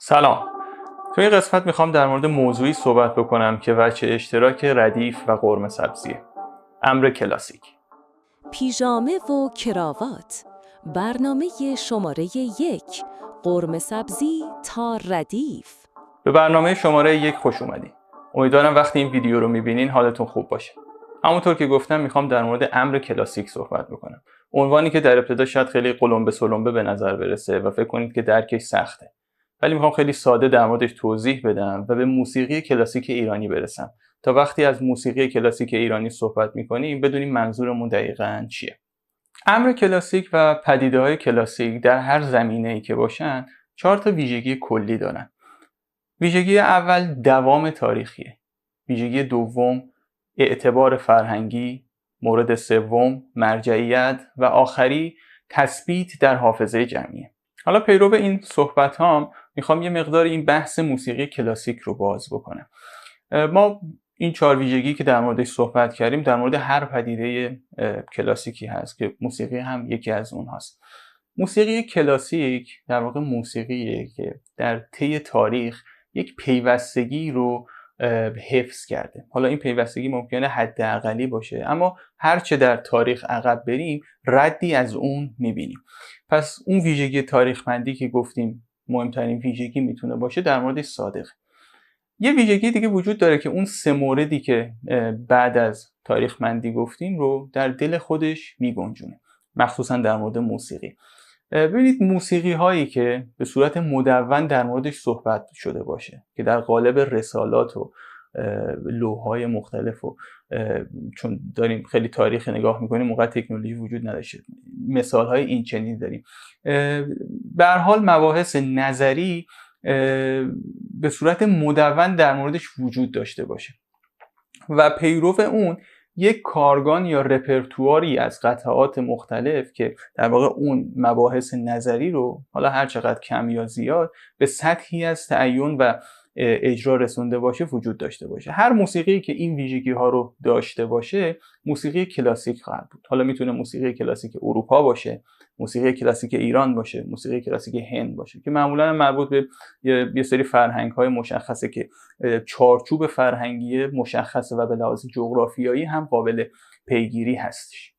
سلام. تو این قسمت میخوام در مورد موضوعی صحبت بکنم که وجه اشتراک ردیف و قرمه سبزیه. امر کلاسیک. پیژامه و کراوات، برنامه شماره 1، قرمه سبزی تا ردیف. به برنامه شماره 1 خوش اومدین. امیدوارم وقتی این ویدیو رو میبینین حالتون خوب باشه. همونطور که گفتم میخوام در مورد امر کلاسیک صحبت بکنم. عنوانی که در ابتدا شاید خیلی قلمبه سلمبه به نظر برسه و فکر کنید که درکش سخته. ولی میخوام خیلی ساده در موردش توضیح بدم و به موسیقی کلاسیک ایرانی برسم تا وقتی از موسیقی کلاسیک ایرانی صحبت میکنیم بدونیم منظورمون دقیقاً چیه. امر کلاسیک و پدیده‌های کلاسیک در هر زمینه‌ای که باشن 4 تا ویژگی کلی دارن. ویژگی اول دوام تاریخیه. ویژگی دوم اعتبار فرهنگی، مورد سوم مرجعیت و آخری تثبیت در حافظه جمعیه. حالا پیرو این صحبت‌هام میخوام یه مقدار این بحث موسیقی کلاسیک رو باز بکنم. ما این 4 ویژگی که در موردش صحبت کردیم در مورد هر پدیده کلاسیکی هست که موسیقی هم یکی از اونهاست. موسیقی کلاسیک در واقع موسیقیه که در طی تاریخ یک پیوستگی رو حفظ کرده. حالا این پیوستگی ممکنه حداقلی باشه اما هرچه در تاریخ عقب بریم ردی از اون میبینیم. پس اون ویژگی تاریخمندی که گفتیم مهمترین ویژگی میتونه باشه در موردش صادق. یه ویژگی دیگه وجود داره که اون 3 موردی که بعد از تاریخمندی گفتیم رو در دل خودش میگنجونه، مخصوصا در مورد موسیقی. ببینید موسیقی هایی که به صورت مدون در موردش صحبت شده باشه که در قالب رسالات و لوح‌های مختلف و چون داریم خیلی تاریخ نگاه میکنیم موقع تکنولوژی وجود نداشته، مثال های این چنین داریم. به هر حال مباحث نظری به صورت مدون در موردش وجود داشته باشه و پیرو اون یک کارگان یا رپرتواری از قطعات مختلف که در واقع اون مباحث نظری رو حالا هر چقدر کم یا زیاد به سطحی از تعین و اجرا رسونده باشه وجود داشته باشه. هر موسیقی که این ویژگی ها رو داشته باشه موسیقی کلاسیک خواهد بود. حالا میتونه موسیقی کلاسیک اروپا باشه، موسیقی کلاسیک ایران باشه، موسیقی کلاسیک هند باشه که معمولا مربوط به یه سری فرهنگ های مشخصه که چارچوب فرهنگی مشخصه و به لحاظ جغرافیایی هم قابل پیگیری هستش.